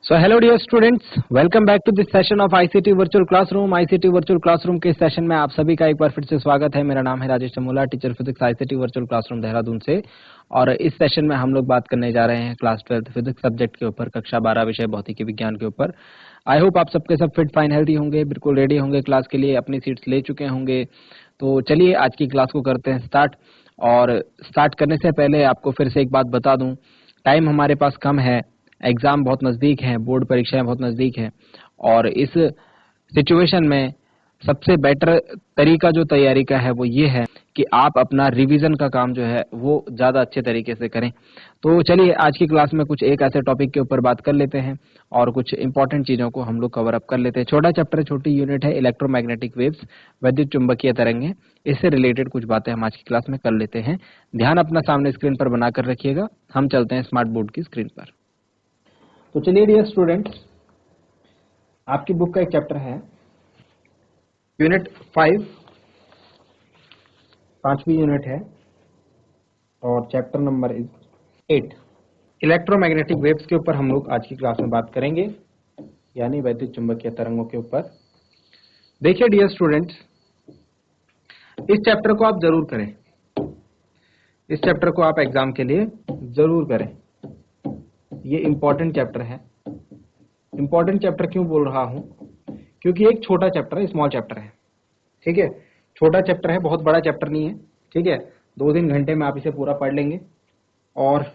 So hello dear students, welcome back to this session of ICT Virtual Classroom। ICT Virtual Classroom के session में आप सभी का एक बार फिर से स्वागत है। मेरा नाम है Rajesh Chamola, teacher physics ICT Virtual Classroom Dehradun से। और इस सेशन में हम लोग बात करने जा रहे हैं क्लास 12 फिजिक्स सब्जेक्ट के ऊपर, कक्षा 12 विषय भौतिकी विज्ञान के ऊपर। आई होप आप सबके सब फिट फाइन हेल्थी होंगे, बिल्कुल रेडी होंगे क्लास के लिए, अपनी सीट्स ले चुके होंगे। तो चलिए आज की क्लास को करते हैं स्टार्ट। और स्टार्ट करने से पहले आपको फिर से एक बात बता दूं, टाइम हमारे पास कम है, एग्जाम बहुत नजदीक है, बोर्ड परीक्षाएं बहुत नजदीक है। और इस सिचुएशन में सबसे बेटर तरीका जो तैयारी का है वो ये है कि आप अपना रिवीजन का काम जो है वो ज्यादा अच्छे तरीके से करें। तो चलिए आज की क्लास में कुछ एक ऐसे टॉपिक के ऊपर बात कर लेते हैं और कुछ इंपॉर्टेंट चीजों को हम लोग कवर अप कर लेते हैं। छोटा चैप्टर, छोटी यूनिट है, इलेक्ट्रोमैग्नेटिक वेव्स, वैद्युत चुंबकीय तरंगें। इससे रिलेटेड कुछ बातें हम आज की क्लास में कर लेते हैं। ध्यान अपना सामने स्क्रीन पर बनाकर रखिएगा। हम चलते हैं स्मार्ट बोर्ड की स्क्रीन पर। तो चलिए डियर स्टूडेंट्स, आपकी बुक का एक चैप्टर है यूनिट 5, 5वीं यूनिट है और chapter number is 8। Electromagnetic waves के ऊपर हम लोग आज की क्लास में बात करेंगे, यानी वैद्युत चुंबकीय तरंगों के ऊपर। देखिए डियर स्टूडेंट्स, इस चैप्टर को आप जरूर करें, इस चैप्टर को आप एग्जाम के लिए जरूर करें। ये इंपॉर्टेंट चैप्टर है। इंपॉर्टेंट चैप्टर क्यों बोल रहा हूं? क्योंकि एक छोटा चैप्टर है, स्मॉल चैप्टर है, ठीक है। छोटा चैप्टर है, बहुत बड़ा चैप्टर नहीं है, ठीक है। 2-3 घंटे में आप इसे पूरा पढ़ लेंगे और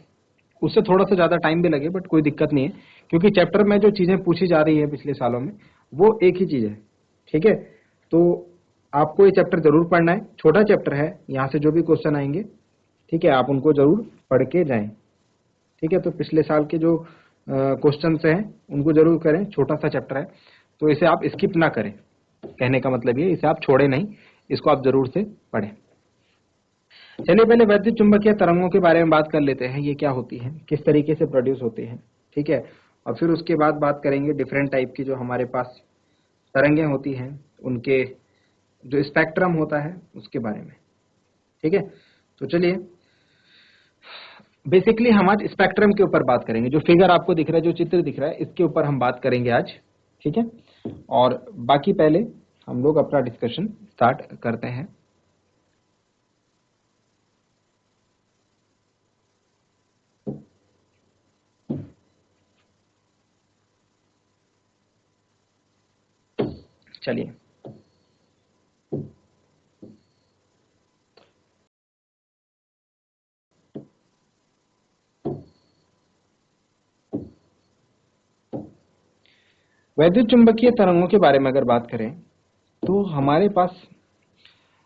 उससे थोड़ा सा ज्यादा टाइम भी लगे, बट कोई दिक्कत नहीं है, क्योंकि चैप्टर में जो चीजें पूछी जा रही है पिछले सालों में वो एक ही चीज है, ठीक है। तो आपको ये चैप्टर जरूर पढ़ना है। छोटा चैप्टर है, यहाँ से जो भी क्वेश्चन आएंगे, ठीक है, आप उनको जरूर पढ़ के जाएं, ठीक है। तो पिछले साल के जो क्वेश्चंस हैं उनको जरूर करें। छोटा सा चैप्टर है तो इसे आप स्किप ना करें, कहने का मतलब ये, इसे आप छोड़े नहीं, इसको आप जरूर से पढ़ें। चलिए पहले वैद्युत चुंबकीय तरंगों के बारे में बात कर लेते हैं। ये क्या होती है, किस तरीके से प्रोड्यूस होती है, ठीक है। और फिर उसके बाद बात करेंगे डिफरेंट टाइप की जो हमारे पास तरंगें होती हैं, उनके जो स्पेक्ट्रम होता है उसके बारे में, ठीक है। तो चलिए बेसिकली हम आज स्पेक्ट्रम के ऊपर बात करेंगे। जो फिगर आपको दिख रहा है, जो चित्र दिख रहा है, इसके ऊपर हम बात करेंगे आज, ठीक है। और बाकी पहले हम लोग अपना डिस्कशन स्टार्ट करते हैं। चलिए वैद्युत चुंबकीय तरंगों के बारे में अगर बात करें तो हमारे पास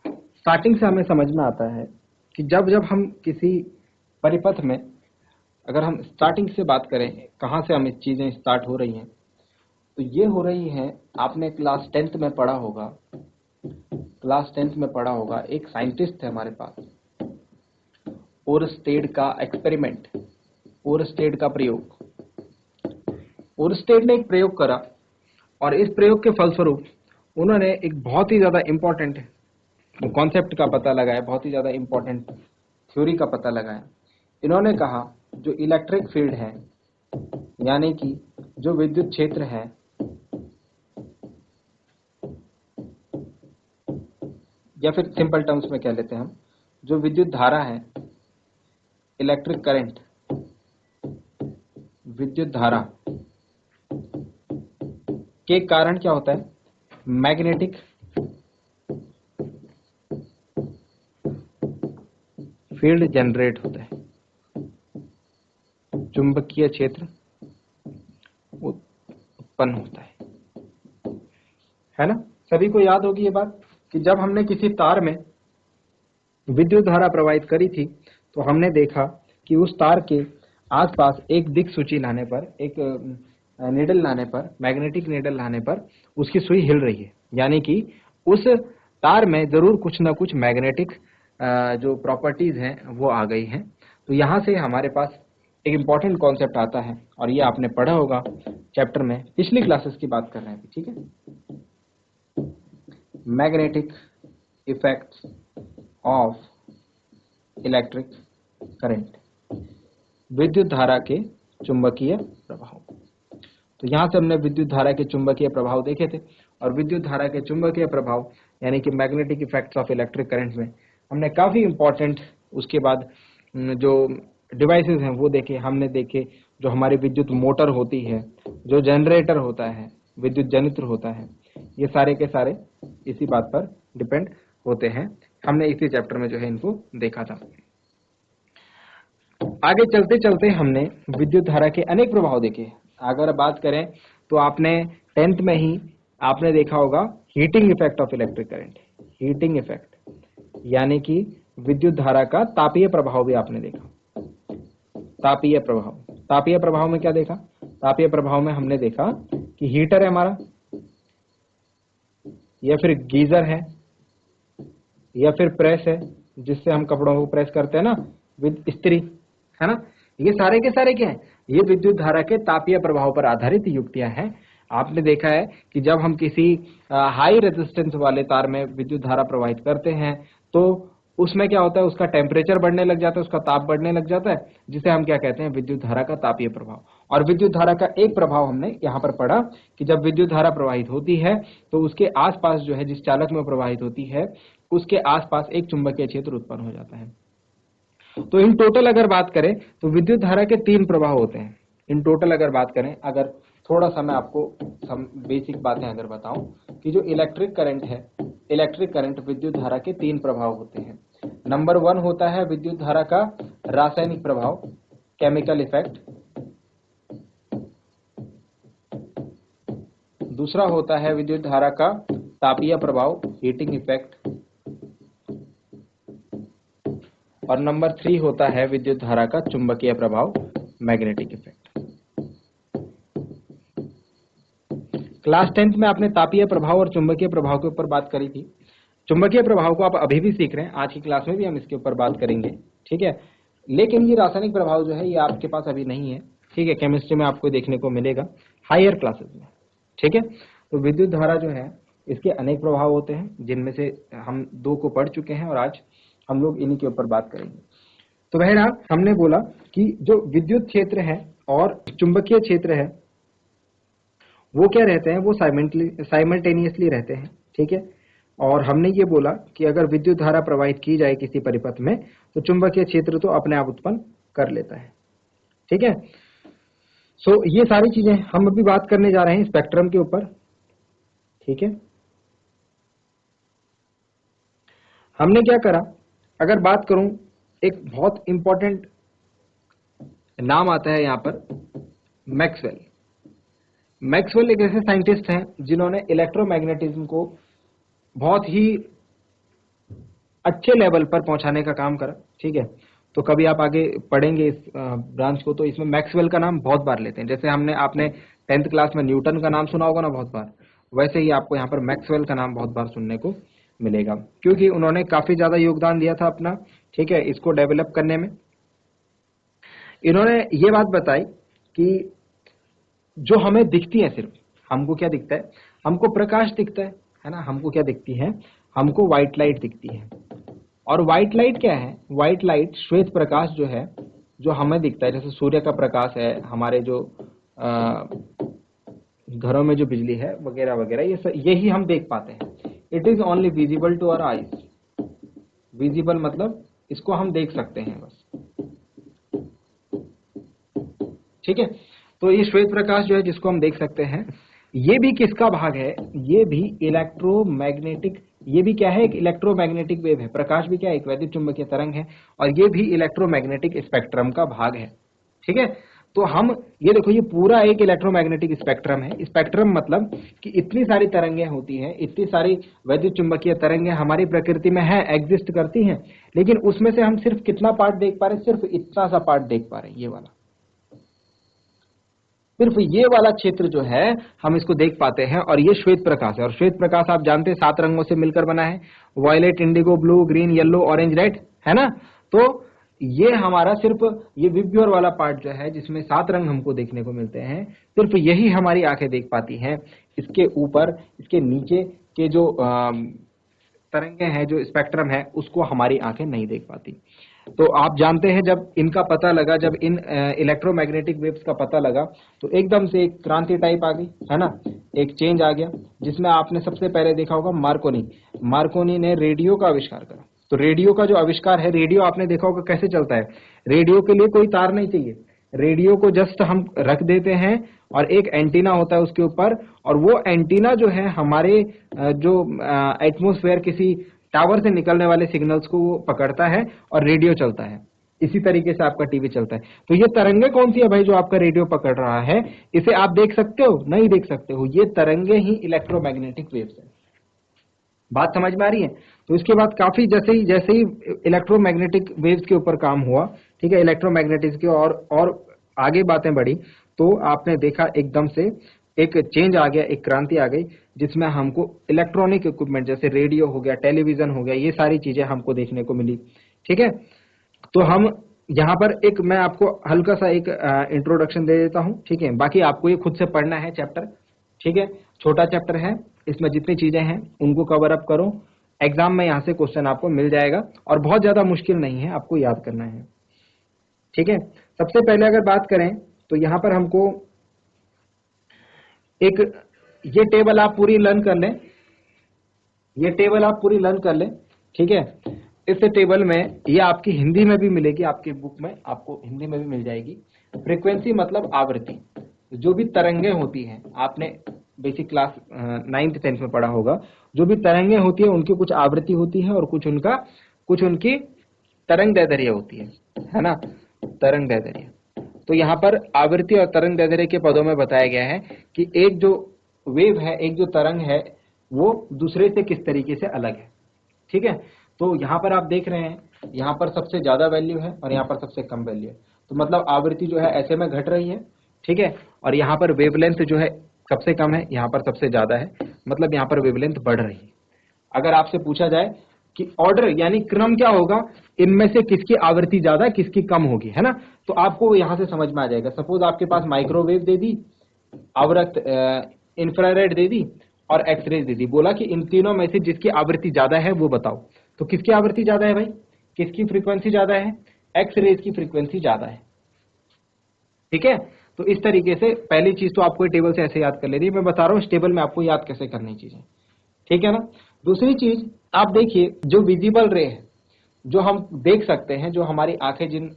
स्टार्टिंग से हमें समझ में आता है कि जब जब हम किसी परिपथ में, अगर हम स्टार्टिंग से बात करें, कहां से हमें चीजें स्टार्ट हो रही हैं, तो ये हो रही हैं, आपने क्लास 10th में पढ़ा होगा, क्लास 10th में पढ़ा होगा, एक साइंटिस्ट है हमारे पास, ओरस्टेड का एक्सपेरिमेंट, ओरस्टेड का प्रयोग। ओरस्टेड ने एक प्रयोग करा और इस प्रयोग के फलस्वरूप उन्होंने एक बहुत ही ज्यादा इंपॉर्टेंट कॉन्सेप्ट का पता लगाया, बहुत ही ज्यादा इंपॉर्टेंट थ्योरी का पता लगाया। इन्होंने कहा जो इलेक्ट्रिक फील्ड है, यानी कि जो विद्युत क्षेत्र है, या फिर सिंपल टर्म्स में कह लेते हैं हम, जो विद्युत धारा है, इलेक्ट्रिक करंट, विद्युत धारा के कारण क्या होता है, मैग्नेटिक फील्ड जनरेट होता है, चुंबकीय क्षेत्र उत्पन्न होता है ना। सभी को याद होगी ये बात कि जब हमने किसी तार में विद्युत धारा प्रवाहित करी थी तो हमने देखा कि उस तार के आसपास एक दिक्सूची लाने पर, एक नीडल लाने पर, मैग्नेटिक नीडल लाने पर उसकी सुई हिल रही है, यानी कि उस तार में जरूर कुछ ना कुछ मैग्नेटिक जो प्रॉपर्टीज हैं वो आ गई हैं। तो यहां से हमारे पास एक इंपॉर्टेंट कॉन्सेप्ट आता है और ये आपने पढ़ा होगा चैप्टर में, पिछली क्लासेस की बात कर रहे हैं, ठीक है। Magnetic effects of electric current, विद्युत धारा के चुंबकीय प्रभाव। तो यहाँ से हमने विद्युत धारा के चुंबकीय प्रभाव देखे थे, और विद्युत धारा के चुंबकीय प्रभाव यानी कि magnetic effects of electric current में हमने काफी इंपॉर्टेंट उसके बाद जो डिवाइसेस हैं वो देखे। हमने देखे जो हमारी विद्युत मोटर होती है, जो जनरेटर होता है, विद्युत जनित्र होता है, ये सारे के सारे इसी बात पर डिपेंड होते हैं। हमने इसी चैप्टर में जो है इनको देखा था। आगे चलते चलते हमने विद्युत धारा के अनेक प्रभाव देखे। अगर बात करें तो आपने 10th में ही आपने देखा होगा heating effect of electric current. Heating effect यानी कि विद्युत धारा का तापीय प्रभाव भी आपने देखा। तापीय प्रभाव, तापीय प्रभाव में क्या देखा? तापीय प्रभाव में हमने देखा कि हीटर है हमारा, या फिर गीजर है, या फिर प्रेस है जिससे हम कपड़ों को प्रेस करते हैं ना, विद इस्त्री, है ना। ये सारे के सारे क्या है? ये विद्युत धारा के तापीय प्रभाव पर आधारित युक्तियां हैं। आपने देखा है कि जब हम किसी हाई रेजिस्टेंस वाले तार में विद्युत धारा प्रवाहित करते हैं तो उसमें क्या होता है, उसका टेम्परेचर बढ़ने लग जाता है, उसका ताप बढ़ने लग जाता है, जिसे हम क्या कहते हैं? विद्युत धारा का तापीय प्रभाव। और विद्युत धारा का एक प्रभाव हमने यहाँ पर पढ़ा कि जब विद्युत धारा प्रवाहित होती है तो उसके आसपास जो है, जिस चालक में प्रवाहित होती है उसके आसपास एक चुंबकीय क्षेत्र उत्पन्न हो जाता है। तो इन टोटल अगर बात करें तो विद्युत धारा के 3 प्रभाव होते हैं। इन टोटल अगर बात करें, अगर थोड़ा सा मैं आपको बेसिक बातें अगर बताऊं कि जो इलेक्ट्रिक करंट है, इलेक्ट्रिक करंट विद्युत धारा के 3 प्रभाव होते हैं। नंबर 1 होता है विद्युत धारा का रासायनिक प्रभाव, केमिकल इफेक्ट। दूसरा होता है विद्युत धारा का तापीय प्रभाव, हीटिंग इफेक्ट। और नंबर 3 होता है विद्युत धारा का चुंबकीय प्रभाव, मैग्नेटिक इफेक्ट। क्लास 10th में आपने तापीय प्रभाव और चुंबकीय प्रभाव के ऊपर बात करी थी। चुंबकीय प्रभाव को आप अभी भी सीख रहे हैं, आज की क्लास में भी हम इसके ऊपर बात करेंगे, ठीक है। लेकिन ये रासायनिक प्रभाव जो है ये आपके पास अभी नहीं है, ठीक है। केमिस्ट्री में आपको देखने को मिलेगा हायर क्लासेस में, ठीक है। तो विद्युत धारा जो है इसके अनेक प्रभाव होते हैं, जिनमें से हम 2 को पढ़ चुके हैं और आज हम लोग इन्हीं के ऊपर बात करेंगे। तो बहरहाल हमने बोला कि जो विद्युत क्षेत्र है और चुंबकीय क्षेत्र है वो क्या रहते हैं, वो साइमल्टेनियसली रहते हैं, ठीक है। और हमने ये बोला कि अगर विद्युत धारा प्रवाहित की जाए किसी परिपथ में तो चुंबकीय क्षेत्र तो अपने आप उत्पन्न कर लेता है, ठीक है। सो ये सारी चीजें हम अभी बात करने जा रहे हैं स्पेक्ट्रम के ऊपर, ठीक है। हमने क्या करा, अगर बात करूं, एक बहुत इंपॉर्टेंट नाम आता है यहां पर, मैक्सवेल। मैक्सवेल एक ऐसे साइंटिस्ट हैं जिन्होंने इलेक्ट्रोमैग्नेटिज्म को बहुत ही अच्छे लेवल पर पहुंचाने का काम करा, ठीक है। तो कभी आप आगे पढ़ेंगे इस ब्रांच को तो इसमें मैक्सवेल का नाम बहुत बार लेते हैं। जैसे आपने 10th क्लास में न्यूटन का नाम सुना होगा ना बहुत बार, वैसे ही आपको यहाँ पर मैक्सवेल का नाम बहुत बार सुनने को मिलेगा, क्योंकि उन्होंने काफी ज्यादा योगदान दिया था अपना, ठीक है, इसको डेवलप करने में। इन्होंने ये बात बताई कि जो हमें दिखती है, सिर्फ हमको क्या दिखता है, हमको प्रकाश दिखता है ना। हमको क्या दिखती है, हमको व्हाइट लाइट दिखती है। और व्हाइट लाइट क्या है, व्हाइट लाइट श्वेत प्रकाश जो है, जो हमें दिखता है, जैसे सूर्य का प्रकाश है, हमारे जो घरों में जो बिजली है वगैरह वगैरह, यही हम देख पाते हैं। It is only visible to our eyes. Visible मतलब इसको हम देख सकते हैं बस, ठीक है। तो ये श्वेत प्रकाश जो है जिसको हम देख सकते हैं, ये भी किसका भाग है, ये भी इलेक्ट्रोमैग्नेटिक, ये भी क्या है, एक इलेक्ट्रोमैग्नेटिक वेव है। प्रकाश भी क्या है, एक वैद्युत चुंबकीय तरंग है, और ये भी इलेक्ट्रोमैग्नेटिक स्पेक्ट्रम का भाग है, ठीक है। तो हम ये देखो, ये पूरा एक इलेक्ट्रोमैग्नेटिक स्पेक्ट्रम है। स्पेक्ट्रम मतलब कि इतनी सारी तरंगें होती हैं, इतनी सारी वैद्युत चुंबकीय तरंगें हमारी प्रकृति में है, एग्जिस्ट करती हैं, लेकिन उसमें से हम सिर्फ कितना पार्ट देख पा रहे हैं, सिर्फ इतना सा पार्ट देख पा रहे हैं, ये वाला, सिर्फ ये वाला क्षेत्र जो है हम इसको देख पाते हैं, और ये श्वेत प्रकाश है। और श्वेत प्रकाश आप जानते हैं 7 रंगों से मिलकर बना है, violet, indigo, blue, green, yellow, orange, red, है ना। तो ये हमारा सिर्फ ये विब्योर वाला पार्ट जो है जिसमें 7 रंग हमको देखने को मिलते हैं, सिर्फ यही हमारी आंखें देख पाती हैं। इसके ऊपर, इसके नीचे के जो तरंगे हैं, जो स्पेक्ट्रम है, उसको हमारी आंखें नहीं देख पाती। तो आप जानते हैं जब इनका पता लगा, जब इन इलेक्ट्रोमैग्नेटिक वेव्स का पता लगा तो एकदम से एक क्रांति टाइप आ गई, है ना, एक चेंज आ गया, जिसमें आपने सबसे पहले देखा होगा मार्कोनी ने रेडियो का आविष्कार करा। तो रेडियो का जो आविष्कार है, रेडियो आपने देखा होगा कैसे चलता है, रेडियो के लिए कोई तार नहीं चाहिए, रेडियो को जस्ट हम रख देते हैं और एक एंटीना होता है उसके ऊपर, और वो एंटीना जो है हमारे जो एटमॉस्फेयर किसी टावर से निकलने वाले सिग्नल्स को वो पकड़ता है और रेडियो चलता है। इसी तरीके से आपका टीवी चलता है। तो ये तरंगे कौन सी है भाई जो आपका रेडियो पकड़ रहा है? इसे आप देख सकते हो? नहीं देख सकते हो। ये तरंगे ही इलेक्ट्रोमैग्नेटिक वेव्स है। बात समझ में आ रही है? तो इसके बाद काफी जैसे ही इलेक्ट्रोमैग्नेटिक वेव्स के ऊपर काम हुआ, ठीक है, इलेक्ट्रोमैग्नेटिक्स की और आगे बातें बढ़ी, तो आपने देखा एकदम से एक चेंज आ गया, एक क्रांति आ गई, जिसमें हमको इलेक्ट्रॉनिक इक्विपमेंट जैसे रेडियो हो गया, टेलीविजन हो गया, ये सारी चीजें हमको देखने को मिली। ठीक है, तो हम यहाँ पर एक मैं आपको हल्का सा एक इंट्रोडक्शन दे देता हूँ। ठीक है, बाकी आपको ये खुद से पढ़ना है चैप्टर। ठीक है, छोटा चैप्टर है, इसमें जितनी चीजें हैं उनको कवर अप करो। एग्जाम में यहाँ से क्वेश्चन आपको मिल जाएगा और बहुत ज्यादा मुश्किल नहीं है, आपको याद करना है। ठीक है, सबसे पहले अगर बात करें तो यहाँ पर हमको एक ये टेबल आप पूरी लर्न कर लें, ये टेबल आप पूरी लर्न कर लें। ठीक है, इस टेबल में ये आपकी हिंदी में भी मिलेगी, आपकी बुक में आपको हिंदी में भी मिल जाएगी। फ्रीक्वेंसी मतलब आवृत्ति, जो भी तरंगे होती हैं, आपने बेसिक क्लास 9th 10th में पढ़ा होगा, जो भी तरंगे होती है उनकी कुछ आवृत्ति होती है और कुछ उनकी तरंग दैर्ध्य होती है ना, तरंग दैर्ध्य। तो यहाँ पर आवृत्ति और तरंग दैर्ध्य के पदों में बताया गया है कि एक जो वेव है, एक जो तरंग है, वो दूसरे से किस तरीके से अलग है। ठीक है, तो यहाँ पर आप देख रहे हैं, यहाँ पर सबसे ज्यादा वैल्यू है और यहाँ पर सबसे कम वैल्यू है, तो मतलब आवृत्ति जो है ऐसे में घट रही है। ठीक है, और यहाँ पर वेवलेंथ जो है सबसे कम है, यहाँ पर सबसे ज्यादा है, मतलब यहाँ पर वेवलेंथ बढ़ रही है। अगर आपसे पूछा जाए कि ऑर्डर यानी क्रम क्या होगा, इनमें से किसकी आवृत्ति ज्यादा किसकी कम होगी, है ना, तो आपको यहां से समझ में आ जाएगा। सपोज आपके पास माइक्रोवेव दे दी, आवृत्त इंफ्रारेड दे दी और एक्सरेज दे दी, बोला कि इन तीनों में से जिसकी आवृत्ति ज्यादा है वो बताओ। तो किसकी आवृत्ति ज्यादा है भाई, किसकी फ्रीक्वेंसी ज्यादा है? एक्सरेज की फ्रीक्वेंसी ज्यादा है। ठीक है, तो इस तरीके से पहली चीज तो आपको टेबल से ऐसे याद कर लेनी है, मैं बता रहा हूं इस टेबल में आपको याद कैसे करनी चीजें। ठीक है ना। दूसरी चीज आप देखिए, जो विजिबल रे है, जो हम देख सकते हैं, जो हमारी आंखें जिन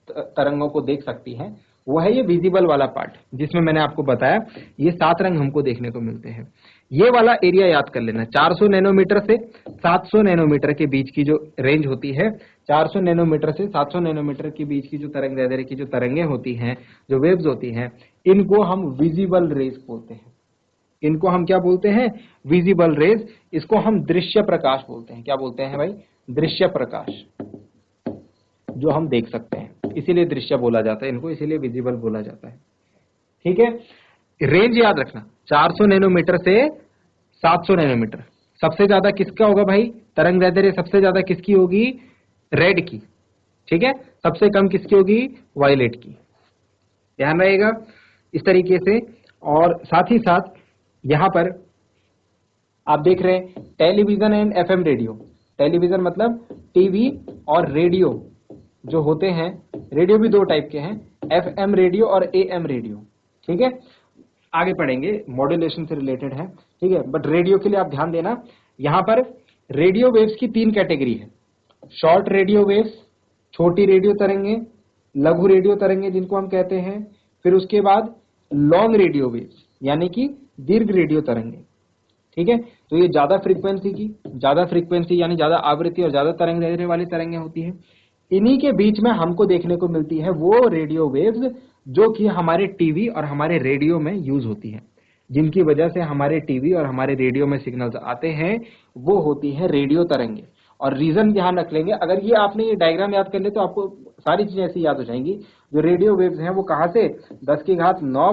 तरंगों को देख सकती हैं, वो है ये विजिबल वाला पार्ट, जिसमें मैंने आपको बताया ये 7 रंग हमको देखने को मिलते हैं। ये वाला एरिया याद कर लेना, 400 नैनोमीटर से 700 नैनोमीटर के बीच की जो रेंज होती है, 400 नैनोमीटर से 700 नैनोमीटर के बीच की जो तरंग दैर्ध्य की जो तरंगें होती हैं, जो वेव्स होती हैं, इनको हम विजिबल रेज बोलते हैं। इनको हम क्या बोलते हैं? Visible raise. इसको हम दृश्य प्रकाश बोलते हैं। क्या बोलते हैं भाई? दृश्य प्रकाश, जो हम देख सकते हैं, इसीलिए दृश्य बोला जाता है इनको, इसीलिए विजिबल बोला जाता है। ठीक है, रेंज याद रखना, 400 नैनोमीटर से 700 नैनोमीटर। सबसे ज्यादा किसका होगा भाई? तरंग दैर्ध्य सबसे ज्यादा किसकी होगी? रेड की। ठीक है, सबसे कम किसकी होगी? वायलेट की। ध्यान रहेगा इस तरीके से। और साथ ही साथ यहां पर आप देख रहे हैं television and FM radio. Television मतलब टीवी, और रेडियो जो होते हैं, रेडियो भी 2 टाइप के हैं, एफएम रेडियो और एएम रेडियो। ठीक है, आगे पढ़ेंगे, मॉड्यूलेशन से रिलेटेड है। ठीक है, बट रेडियो के लिए आप ध्यान देना, यहां पर रेडियो वेव्स की 3 कैटेगरी है। शॉर्ट रेडियो वेव्स, छोटी रेडियो तरंगे, लघु रेडियो तरंगे जिनको हम कहते हैं। फिर उसके बाद लॉन्ग रेडियो वेव्स, यानी कि दीर्घ रेडियो तरंगे। ठीक है, तो ये ज्यादा फ्रीक्वेंसी यानी ज्यादा आवृत्ति और ज्यादा तरंग दैर्ध्य वाली तरंगे होती है। इन्हीं के बीच में हमको देखने को मिलती है वो रेडियो वेव्स जो कि हमारे टीवी और हमारे रेडियो में यूज होती है, जिनकी वजह से हमारे टीवी और हमारे रेडियो में सिग्नल्स आते हैं, वो होती है रेडियो तरंगे। और रीजन ध्यान रख लेंगे, अगर ये आपने ये डायग्राम याद कर ले तो आपको सारी चीजें ऐसी याद हो जाएंगी। जो रेडियो वेव्स हैं वो कहां से 10⁹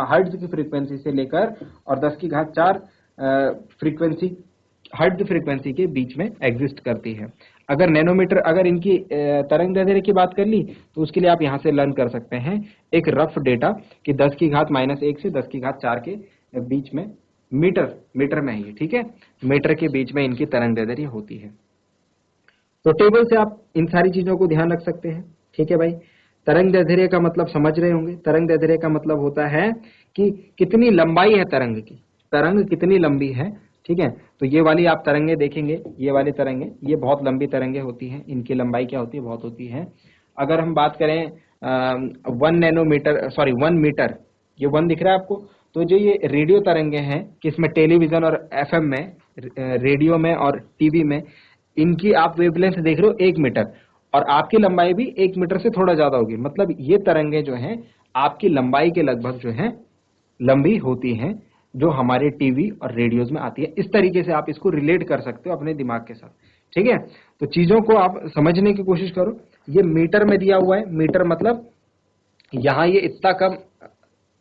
हर्ट्ज की फ्रीक्वेंसी से लेकर और 10⁴ फ्रीक्वेंसी हर्ट्ज फ्रीक्वेंसी के बीच में एग्जिस्ट करती है। अगर नैनोमीटर, अगर इनकी तरंग दैर्ध्य की बात कर ली तो उसके लिए आप यहां से लर्न कर सकते हैं एक रफ डेटा कि 10⁻⁻1 से 10⁴ के बीच में मीटर में है ये। ठीक है, मीटर के बीच में इनकी तरंग दैर्ध्य होती है। तो टेबल से आप इन सारी चीजों को ध्यान रख सकते हैं। ठीक है भाई, तरंग दैर्ध्य का मतलब समझ रहे होंगे। तरंग दैर्ध्य का मतलब होता है कि कितनी लंबाई है तरंग की, तरंग कितनी लंबी है। ठीक है, तो ये वाली आप तरंगे देखेंगे, ये वाली तरंगे ये बहुत लंबी तरंगे होती हैं, इनकी लंबाई क्या होती है, बहुत होती है। अगर हम बात करें 1 मीटर, ये 1 दिख रहा है आपको, तो जो ये रेडियो तरंगे हैं, किसमें, टेलीविजन और एफएम में, रेडियो में और टीवी में, इनकी आप वेवलेंथ देख रहे हो 1 मीटर, और आपकी लंबाई भी 1 मीटर से थोड़ा ज्यादा होगी। मतलब ये तरंगे जो हैं आपकी लंबाई के लगभग जो है लंबी होती हैं, जो हमारे टीवी और रेडियोज में आती है। इस तरीके से आप इसको रिलेट कर सकते हो अपने दिमाग के साथ। ठीक है, तो चीजों को आप समझने की कोशिश करो। ये मीटर में दिया हुआ है, मीटर मतलब यहां ये इतना कम,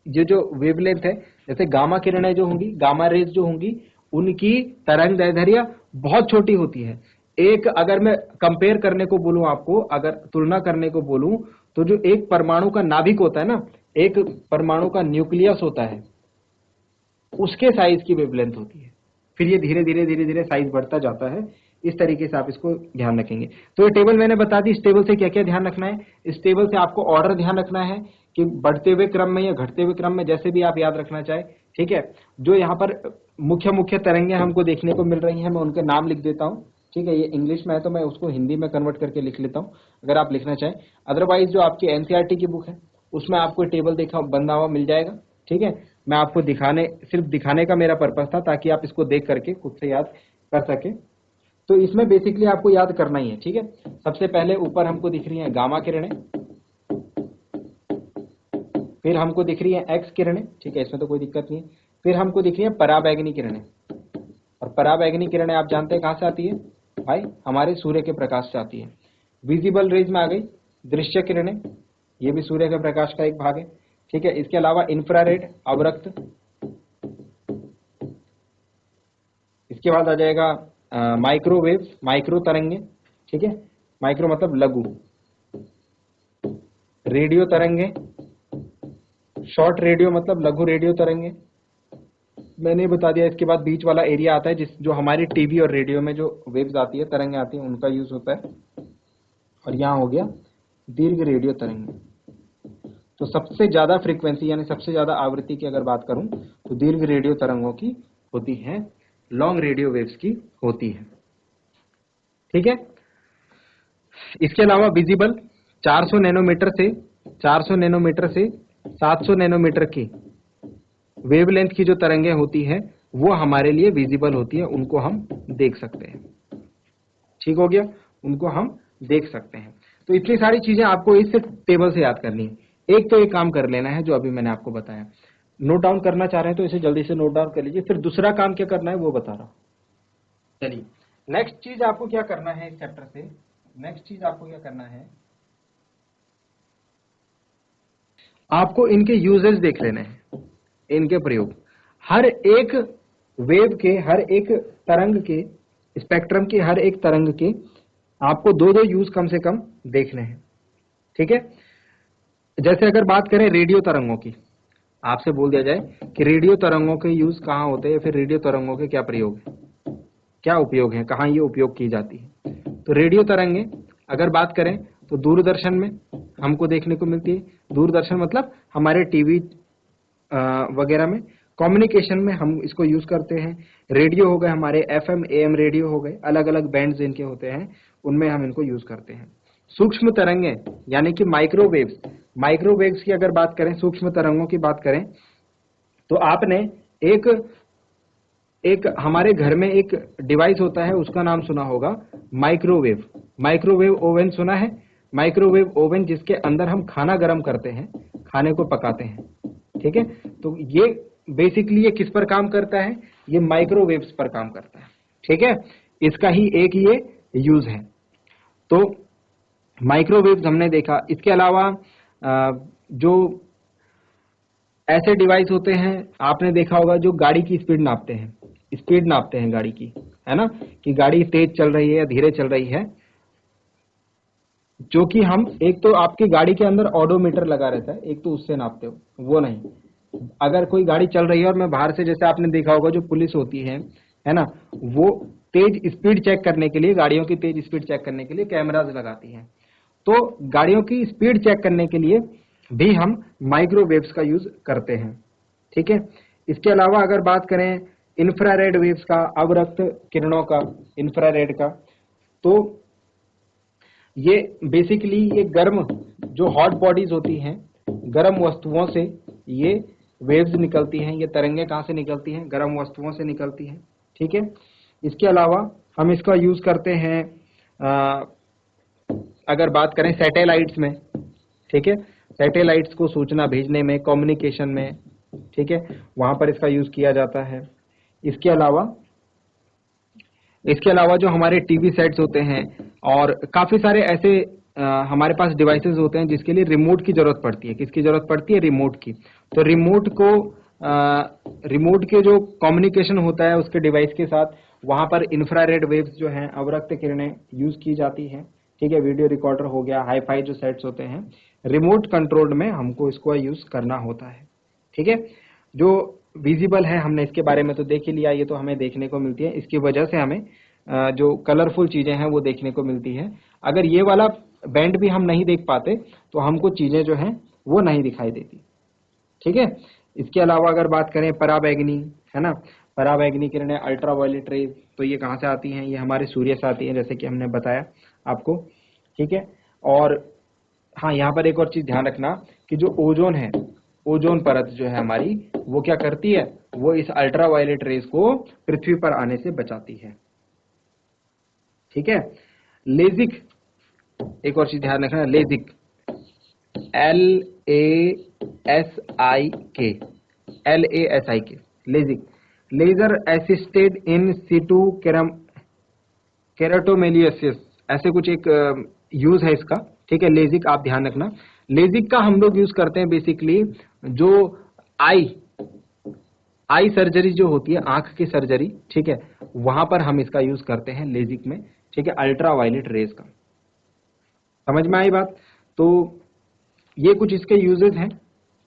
ये जो वेवलेंथ है, जैसे गामा किरणें जो होंगी, गामा रेज जो होंगी, उनकी तरंग दैर्ध्य बहुत छोटी होती है। एक अगर मैं कंपेयर करने को बोलूं आपको, अगर तुलना करने को बोलूं, तो जो एक परमाणु का नाभिक होता है ना, एक परमाणु का न्यूक्लियस होता है, उसके साइज की वेवलेंथ होती है। फिर ये धीरे धीरे धीरे धीरे साइज बढ़ता जाता है। इस तरीके से आप इसको ध्यान रखेंगे। तो ये टेबल मैंने बता दी। इस टेबल से क्या क्या ध्यान रखना है, इस टेबल से आपको ऑर्डर ध्यान रखना है कि बढ़ते हुए क्रम में या घटते हुए क्रम में, जैसे भी आप याद रखना चाहे। ठीक है, जो यहाँ पर मुख्य मुख्य तरंगे हमको देखने को मिल रही हैं, मैं उनके नाम लिख देता हूँ। ठीक है, ये इंग्लिश में है तो मैं उसको हिंदी में कन्वर्ट करके लिख लेता हूँ, अगर आप लिखना चाहें। अदरवाइज जो आपकी एनसीईआरटी की बुक है उसमें आपको टेबल देखा बना हुआ मिल जाएगा। ठीक है, मैं आपको सिर्फ दिखाने का मेरा पर्पस था, ताकि आप इसको देख करके खुद से याद कर सके। तो इसमें बेसिकली आपको याद करना ही है। ठीक है, सबसे पहले ऊपर हमको दिख रही है गामा किरणें, फिर हमको दिख रही है एक्स किरणें। ठीक है, इसमें तो कोई दिक्कत नहीं है। फिर हमको दिख रही है पराबैंगनी किरणें, और पराबैंगनी किरणें आप जानते हैं कहां से आती है भाई, हमारे सूर्य के प्रकाश से आती है। विजिबल रेज में आ गई दृश्य किरणें, ये भी सूर्य के प्रकाश का एक भाग है। ठीक है, इसके अलावा इंफ्रारेड, अवरक्त, इसके बाद आ जाएगा माइक्रोवेव्स, माइक्रो तरंगे। ठीक है, माइक्रो मतलब लघु, रेडियो तरंगे, शॉर्ट रेडियो मतलब लघु रेडियो तरंगे, मैंने बता दिया। इसके बाद बीच वाला एरिया आता है जो हमारी टीवी और रेडियो में जो वेव्स आती है, तरंगे आती हैं, उनका यूज होता है। और यहाँ हो गया दीर्घ रेडियो तरंगे। तो सबसे ज्यादा फ्रीक्वेंसी यानी सबसे ज्यादा आवृत्ति की अगर बात करूं तो दीर्घ रेडियो तरंगों की होती है, लॉन्ग रेडियो वेव्स की होती है। ठीक है, इसके अलावा विजिबल 400 नैनोमीटर से 700 नैनोमीटर की वेवलेंथ की जो तरंगे होती है वो हमारे लिए विजिबल होती है, उनको हम देख सकते हैं। ठीक हो गया, उनको हम देख सकते हैं। तो इतनी सारी चीजें आपको इस टेबल से याद करनी है। एक तो एक काम कर लेना है जो अभी मैंने आपको बताया। नोट डाउन करना चाह रहे हैं तो इसे जल्दी से नोट डाउन कर लीजिए। फिर दूसरा काम क्या करना है वो बता रहा हूं। चलिए, नेक्स्ट चीज आपको क्या करना है इस चैप्टर से, नेक्स्ट चीज आपको क्या करना है, आपको इनके यूजेस देख लेने हैं, इनके प्रयोग। हर एक वेव के, हर एक तरंग के, स्पेक्ट्रम के हर एक तरंग के आपको दो दो यूज कम से कम देखने हैं। ठीक है, जैसे अगर बात करें रेडियो तरंगों की, आपसे बोल दिया जाए कि रेडियो तरंगों के यूज कहां होते हैं, फिर रेडियो तरंगों के क्या प्रयोग है, क्या उपयोग है, कहां ये उपयोग की जाती है। तो रेडियो तरंगे अगर बात करें तो दूरदर्शन में हमको देखने को मिलती है। दूरदर्शन मतलब हमारे टीवी वगैरह में, कम्युनिकेशन में हम इसको यूज करते हैं। रेडियो हो गए हमारे, एफएम एएम रेडियो हो गए, अलग अलग बैंड्स इनके होते हैं, उनमें हम इनको यूज करते हैं। सूक्ष्म तरंगे यानी कि माइक्रोवेव्स, माइक्रोवेव्स की अगर बात करें, सूक्ष्म तरंगों की बात करें, तो आपने एक हमारे घर में एक डिवाइस होता है, उसका नाम सुना होगा माइक्रोवेव। माइक्रोवेव ओवन सुना है, माइक्रोवेव ओवन जिसके अंदर हम खाना गर्म करते हैं, खाने को पकाते हैं। ठीक है, तो ये बेसिकली ये किस पर काम करता है, ये माइक्रोवेव्स पर काम करता है। ठीक है, इसका ही एक ये यूज है। तो माइक्रोवेव्स हमने देखा। इसके अलावा जो ऐसे डिवाइस होते हैं आपने देखा होगा जो गाड़ी की स्पीड नापते हैं, स्पीड नापते हैं गाड़ी की, है ना, कि गाड़ी तेज चल रही है या धीरे चल रही है, जो कि हम, एक तो आपकी गाड़ी के अंदर ऑडोमीटर लगा रहता है, एक तो उससे नापते हो, वो नहीं। अगर कोई गाड़ी चल रही है और मैं बाहर से, जैसे आपने देखा होगा जो पुलिस होती है ना, वो तेज स्पीड चेक करने के लिए, गाड़ियों की तेज स्पीड चेक करने के लिए कैमराज लगाती हैं। तो गाड़ियों की स्पीड चेक करने के लिए भी हम माइक्रोवेव्स का यूज करते हैं। ठीक है, इसके अलावा अगर बात करें इंफ्रारेड वेव्स का, अवरक्त किरणों का, इंफ्रारेड का, तो ये बेसिकली ये गर्म जो हॉट बॉडीज होती हैं, गर्म वस्तुओं से ये वेव्स निकलती हैं। ये तरंगे कहाँ से निकलती हैं? गर्म वस्तुओं से निकलती हैं। ठीक है, इसके अलावा हम इसका यूज करते हैं अगर बात करें सैटेलाइट्स में। ठीक है, सैटेलाइट्स को सूचना भेजने में, कम्युनिकेशन में, ठीक है, वहां पर इसका यूज किया जाता है। इसके अलावा जो हमारे टीवी सेट्स होते हैं और काफी सारे ऐसे हमारे पास डिवाइसेस होते हैं जिसके लिए रिमोट की जरूरत पड़ती है। किसकी जरूरत पड़ती है? रिमोट की। तो रिमोट के जो कम्युनिकेशन होता है उसके डिवाइस के साथ, वहां पर इंफ्रारेड वेव्स जो हैं, अवरक्त किरणें यूज की जाती हैं। ठीक है, वीडियो रिकॉर्डर हो गया, हाईफाई जो सेट्स होते हैं, रिमोट कंट्रोल्ड में हमको इसको यूज करना होता है। ठीक है, जो विजिबल है हमने इसके बारे में तो देख ही लिया, ये तो हमें देखने को मिलती है। इसकी वजह से हमें जो कलरफुल चीजें हैं वो देखने को मिलती है। अगर ये वाला बैंड भी हम नहीं देख पाते तो हमको चीजें जो हैं वो नहीं दिखाई देती। ठीक है, इसके अलावा अगर बात करें पराबैंगनी, है ना, पराबैंगनी किरणें, अल्ट्रावायलेट रेज, तो ये कहाँ से आती हैं? ये हमारे सूर्य से आती हैं, जैसे कि हमने बताया आपको। ठीक है, और हाँ, यहाँ पर एक और चीज ध्यान रखना कि जो ओजोन है, ओजोन परत जो है हमारी, वो क्या करती है? वो इस अल्ट्रावायलेट रेज को पृथ्वी पर आने से बचाती है। ठीक है, लेजिक, एक और चीज ध्यान रखना, LASIK, LASIK, LASIK, LASIK, laser assisted in situ keratomileusis, ऐसे कुछ एक यूज है इसका। ठीक है, लेजिक आप ध्यान रखना। लेजिक का हम लोग यूज करते हैं बेसिकली जो आई सर्जरी जो होती है, आंख की सर्जरी, ठीक है, वहां पर हम इसका यूज करते हैं लेजिक में। ठीक है, अल्ट्रावायलेट रेज का। समझ में आई बात? तो ये कुछ इसके यूजेस हैं।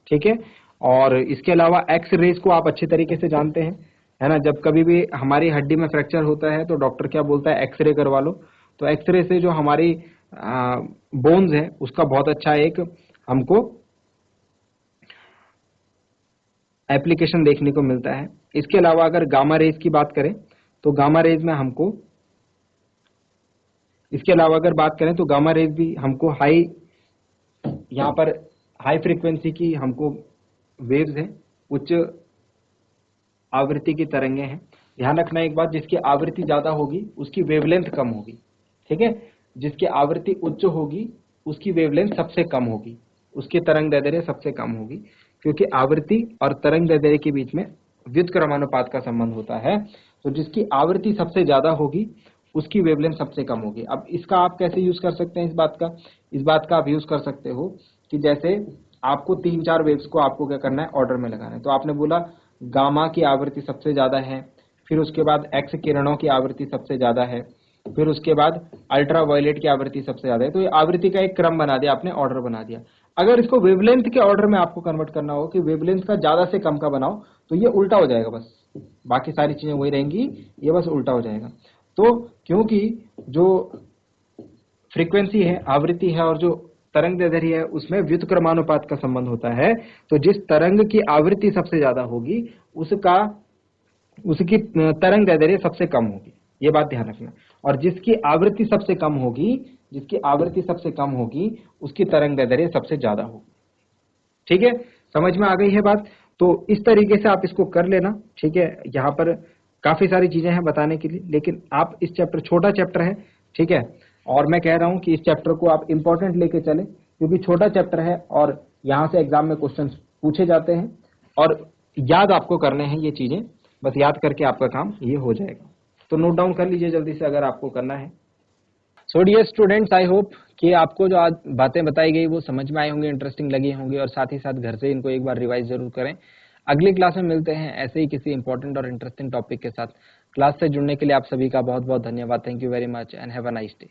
ठीक है, और इसके अलावा एक्स रेज को आप अच्छे तरीके से जानते हैं, है ना। जब कभी भी हमारी हड्डी में फ्रैक्चर होता है तो डॉक्टर क्या बोलता है? एक्सरे करवा लो। तो एक्सरे से जो हमारी बोन्स है उसका बहुत अच्छा एक हमको एप्लीकेशन देखने को मिलता है। इसके अलावा अगर गामा रेज की बात करें तो गामा रेज में हमको, इसके अलावा अगर बात करें तो गामा रेज भी हमको हाई, यहाँ पर हाई फ्रीक्वेंसी की हमको वेव्स हैं, उच्च आवृत्ति की तरंगे हैं। ध्यान रखना एक बात, जिसकी आवृत्ति ज्यादा होगी उसकी वेवलेंथ कम होगी। ठीक है, जिसकी आवृत्ति उच्च होगी उसकी वेवलेंथ सबसे कम होगी, उसकी तरंग दैर्ध्य सबसे कम होगी, क्योंकि आवृत्ति और तरंग दैर्ध्य के बीच में व्युत्क्रमानुपात का संबंध होता है। तो जिसकी आवृत्ति सबसे ज्यादा होगी उसकी वेवलेंथ सबसे कम होगी। अब इसका आप कैसे यूज कर सकते हैं? इस बात का आप यूज कर सकते हो कि जैसे आपको 3-4 वेव्स को आपको क्या करना है? ऑर्डर में लगाना है। तो आपने बोला गामा की आवृत्ति सबसे ज्यादा है, फिर उसके बाद एक्स किरणों की आवृत्ति सबसे ज्यादा है, फिर उसके बाद अल्ट्रावायलेट की आवृत्ति सबसे ज्यादा है। तो ये आवृत्ति का एक क्रम बना दिया आपने, ऑर्डर बना दिया। अगर इसको वेवलेंथ के ऑर्डर में आपको कन्वर्ट करना हो कि वेवलेंथ का ज्यादा से कम का बनाओ, तो ये उल्टा हो जाएगा, बस बाकी सारी चीजें वही रहेंगी, ये बस उल्टा हो जाएगा। तो क्योंकि जो फ्रीक्वेंसी है, आवृत्ति है, और जो तरंग दैर्ध्य है उसमें व्युत्क्रमानुपात का संबंध होता है। तो जिस तरंग की आवृत्ति सबसे ज्यादा होगी उसकी तरंग दैर्ध्य सबसे कम होगी, ये बात ध्यान रखना। और जिसकी आवृत्ति सबसे कम होगी उसकी तरंग दैर्ध्य सबसे ज्यादा होगी। ठीक है, समझ में आ गई है बात? तो इस तरीके से आप इसको कर लेना। ठीक है, यहाँ पर काफी सारी चीजें हैं बताने के लिए, लेकिन आप इस चैप्टर, छोटा चैप्टर है, ठीक है, और मैं कह रहा हूं कि इस चैप्टर को आप इंपॉर्टेंट लेके चले, क्योंकि छोटा चैप्टर है और यहां से एग्जाम में क्वेश्चंस पूछे जाते हैं और याद आपको करने हैं ये चीजें, बस याद करके आपका काम ये हो जाएगा। तो नोट डाउन कर लीजिए जल्दी से अगर आपको करना है। So dear students, I hope कि आपको जो आज बातें बताई गई वो समझ में आई होंगी, इंटरेस्टिंग लगी होंगी, और साथ ही साथ घर से इनको एक बार रिवाइज जरूर करें। अगली क्लास में मिलते हैं ऐसे ही किसी इंपॉर्टेंट और इंटरेस्टिंग टॉपिक के साथ। क्लास से जुड़ने के लिए आप सभी का बहुत बहुत धन्यवाद। Thank you very much and have a nice day.